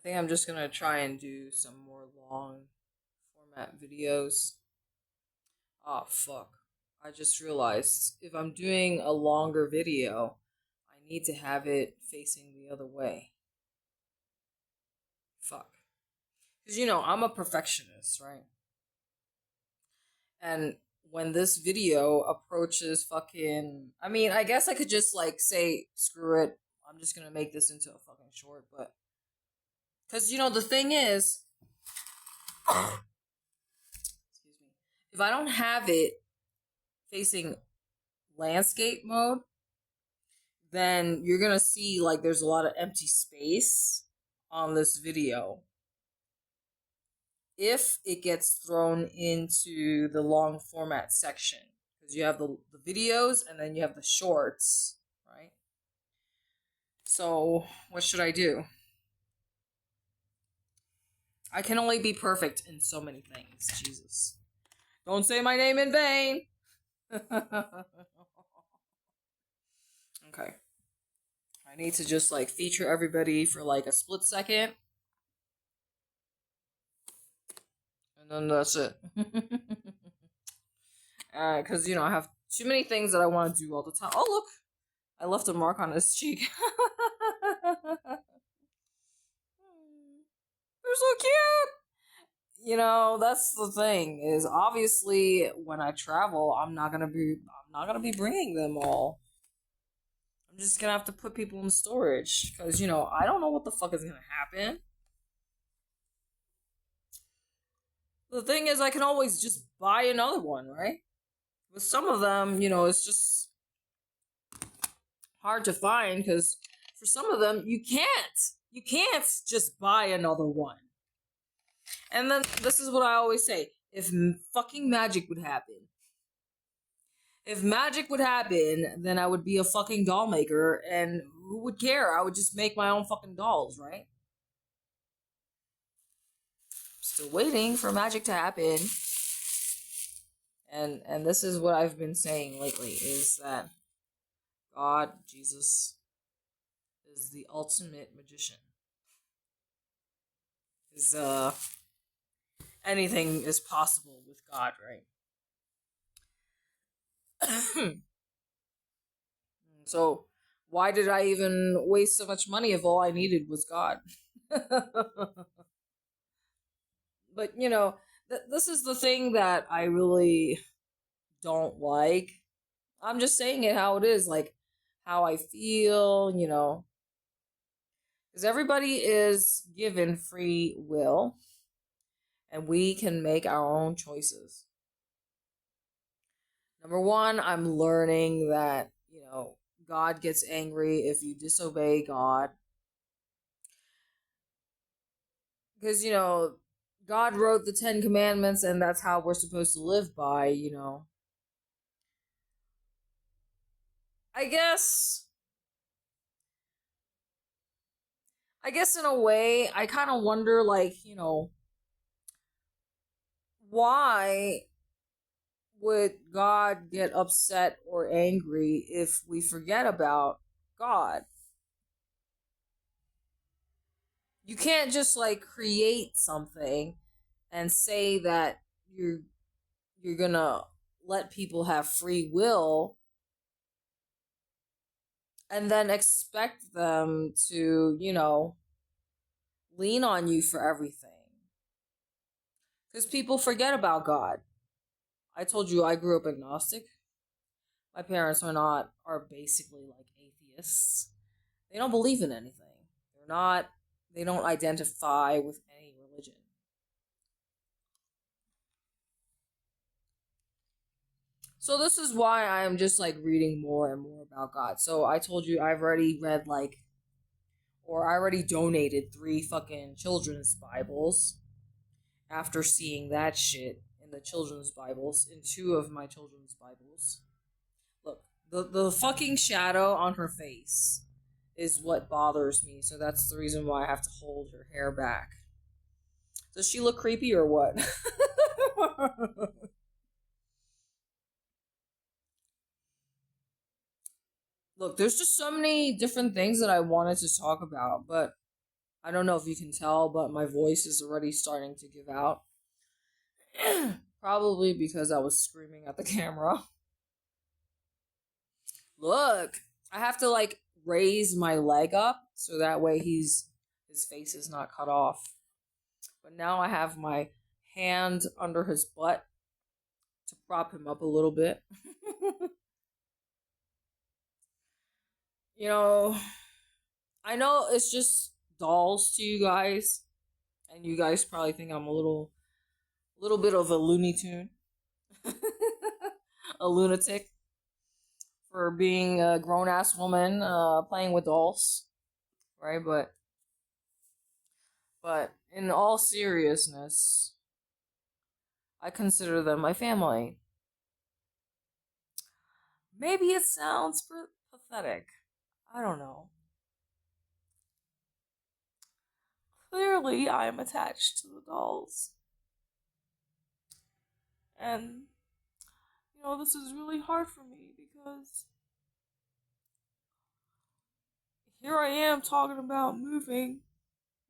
I think I'm just gonna try and do some more long format videos. Oh, fuck. I just realized if I'm doing a longer video, I need to have it facing the other way. Fuck. Because, I'm a perfectionist, right? And when this video approaches fucking. I mean, I guess I could just, like, say, screw it. I'm just gonna make this into a fucking short, but. Because, the thing is. Excuse me. If I don't have it facing landscape mode, then you're gonna see like there's a lot of empty space on this video if it gets thrown into the long format section, because you have the videos and then you have the shorts, right? So what should I do? I can only be perfect in so many things. Jesus, don't say my name in vain. Okay. I need to just like feature everybody for like a split second. And then that's it. Because, I have too many things that I want to do all the time. Oh, look! I left a mark on his cheek. They're so cute! That's the thing, is obviously when I travel, I'm not gonna be bringing them all. I'm just gonna have to put people in storage. Because, I don't know what the fuck is gonna happen. The thing is, I can always just buy another one, right? With some of them, it's just hard to find, because for some of them, you can't just buy another one. And then, this is what I always say, if fucking magic would happen, then I would be a fucking doll maker, and who would care? I would just make my own fucking dolls, right? Still waiting for magic to happen. And this is what I've been saying lately, is that God, Jesus, is the ultimate magician. Is anything is possible with God, right? So why did I even waste so much money if all I needed was God? But this is the thing that I really don't like. I'm just saying it how it is, like how I feel, because everybody is given free will, and we can make our own choices. Number one, I'm learning that, God gets angry if you disobey God. Because, God wrote the 10 Commandments, and that's how we're supposed to live by, I guess in a way, I kind of wonder, like, why would God get upset or angry if we forget about God? You can't just like create something and say that you're gonna let people have free will and then expect them to, lean on you for everything. Because people forget about God. I told you I grew up agnostic. My parents are basically like atheists. They don't believe in anything. They don't identify with any religion. So this is why I'm just like reading more and more about God. So I told you I've already read or I already donated 3 fucking children's Bibles after seeing that shit in the children's Bibles, in 2 of my children's Bibles. Look, the fucking shadow on her face is what bothers me, so that's the reason why I have to hold her hair back. Does she look creepy or what? Look, there's just so many different things that I wanted to talk about, but I don't know if you can tell, but my voice is already starting to give out. Probably because I was screaming at the camera. Look, I have to like raise my leg up so that way his face is not cut off. But now I have my hand under his butt to prop him up a little bit. You know, I know it's just dolls to you guys, and you guys probably think I'm a little bit of a Looney Tune, a lunatic for being a grown ass woman playing with dolls, right? But in all seriousness, I consider them my family. Maybe it sounds pathetic. I don't know. Clearly, I am attached to the dolls. And, this is really hard for me because here I am talking about moving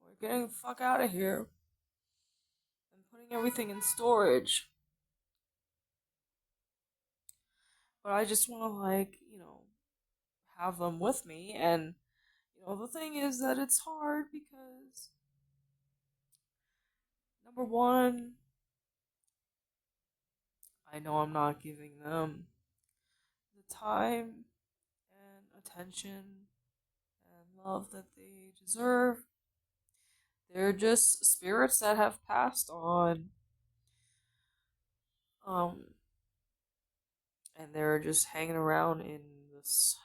or getting the fuck out of here and putting everything in storage. But I just want to, have them with me. And, the thing is that it's hard because, number one, I know I'm not giving them the time and attention and love that they deserve. They're just spirits that have passed on. And they're just hanging around in this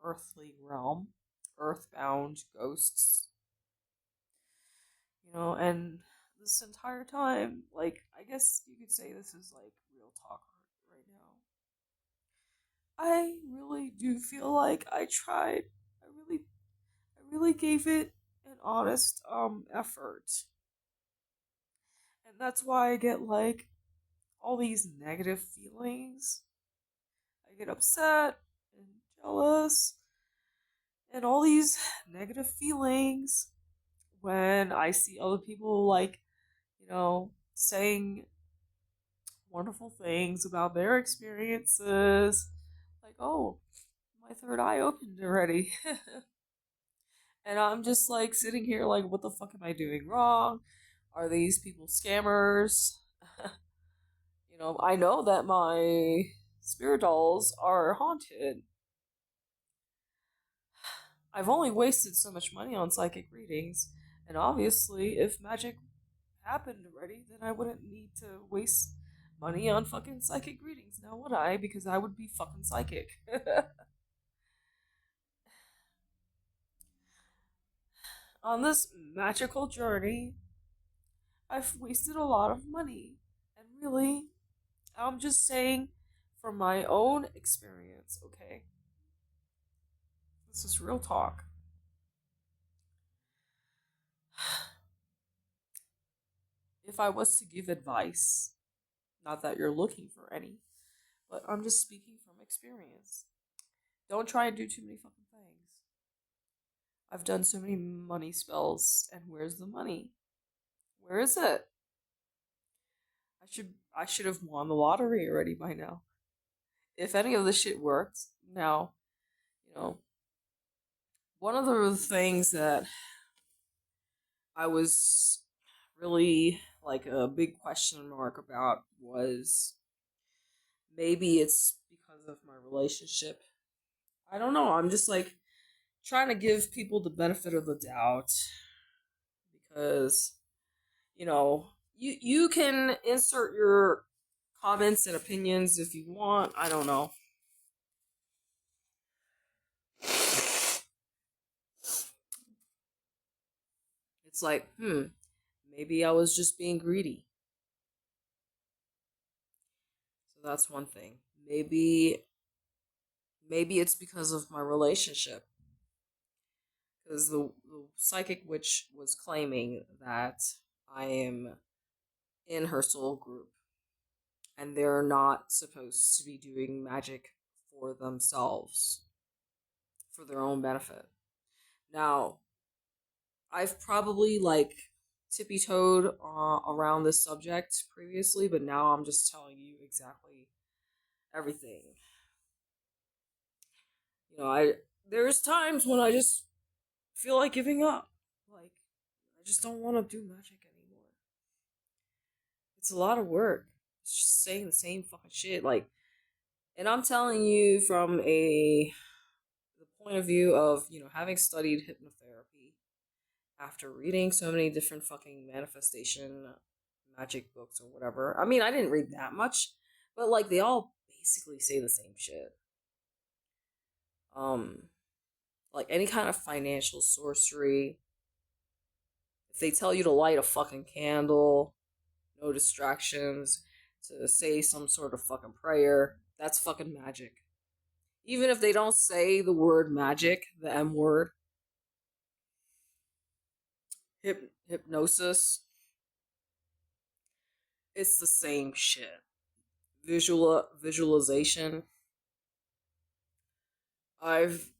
earthly realm, earthbound ghosts. And this entire time, I guess you could say this is real talk right now. I really do feel like I tried. I really gave it an honest effort. And that's why I get all these negative feelings. I get upset and jealous and all these negative feelings when I see other people saying wonderful things about their experiences. Oh, my third eye opened already. And I'm just sitting here what the fuck am I doing wrong? Are these people scammers? I know that my spirit dolls are haunted. I've only wasted so much money on psychic readings, and obviously, if magic happened already, then I wouldn't need to waste money on fucking psychic readings, now would I? Because I would be fucking psychic. On this magical journey, I've wasted a lot of money, and really, I'm just saying from my own experience, okay? This is real talk. If I was to give advice, not that you're looking for any, but I'm just speaking from experience. Don't try and do too many fucking things. I've done so many money spells, and where's the money? Where is it? I should have won the lottery already by now. If any of this shit worked, now, one of the things that I was really a big question mark about was maybe it's because of my relationship. I don't know. I'm just trying to give people the benefit of the doubt because you can insert your comments and opinions if you want. I don't know. It's maybe I was just being greedy. So that's one thing. Maybe it's because of my relationship. Because the psychic witch was claiming that I am in her soul group. And they're not supposed to be doing magic for themselves, for their own benefit. Now, I've probably like tippy toed around this subject previously, but now I'm just telling you exactly everything. You know, there's times when I just feel like giving up. Like I just don't want to do magic anymore. It's a lot of work. It's just saying the same fucking shit. Like, and I'm telling you from the point of view of having studied hypnotherapy after reading so many different fucking manifestation magic books or whatever. I mean, I didn't read that much, but like they all basically say the same shit. Um, like any kind of financial sorcery. If they tell you to light a fucking candle, no distractions, to say some sort of fucking prayer, that's fucking magic. Even if they don't say the word magic, the M word, hypnosis, it's the same shit. Visualization. I've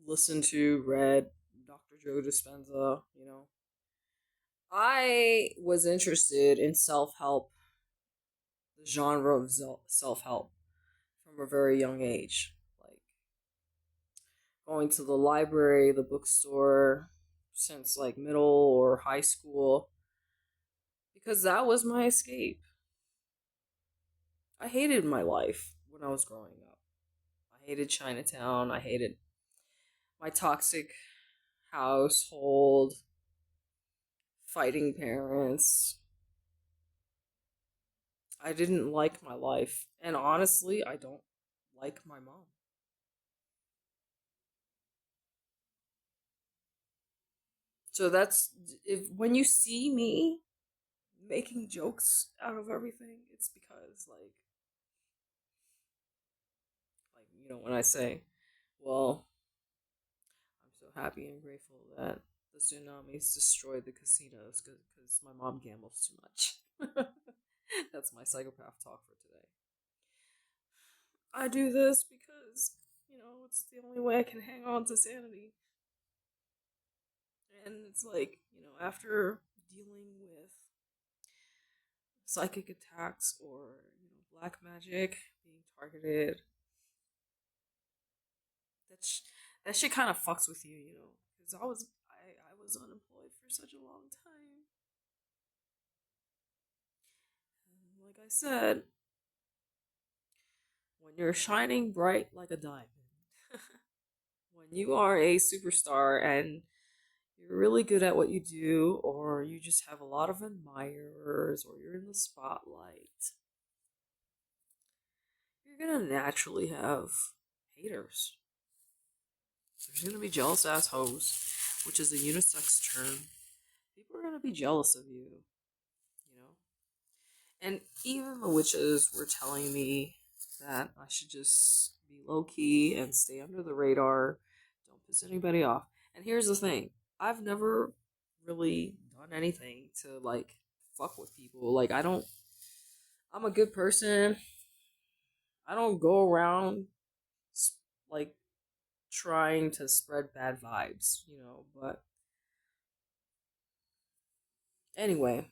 listened to, read Dr. Joe Dispenza, I was interested in self help, the genre of self help, from a very young age. Like going to the library, the bookstore, since like middle or high school, because that was my escape. I hated my life when I was growing up. I hated Chinatown. I hated my toxic household, fighting parents. I didn't like my life. And honestly, I don't like my mom. So that's if when you see me making jokes out of everything, it's because when I say, well, I'm so happy and grateful that the tsunamis destroyed the casinos because my mom gambles too much. That's my psychopath talk for today. I do this because, it's the only way I can hang on to sanity. And it's like, after dealing with psychic attacks or, black magic being targeted, that, that shit kind of fucks with you, because I was unemployed for such a long time. And like I said, when you're shining bright like a diamond, when you are a superstar and you're really good at what you do, or you just have a lot of admirers, or you're in the spotlight, you're gonna naturally have haters. There's gonna be jealous ass hoes, which is a unisex term. People are gonna be jealous of you. And even the witches were telling me that I should just be low key and stay under the radar, don't piss anybody off. And here's the thing, I've never really done anything to fuck with people. I'm a good person. I don't go around like trying to spread bad vibes, but anyway,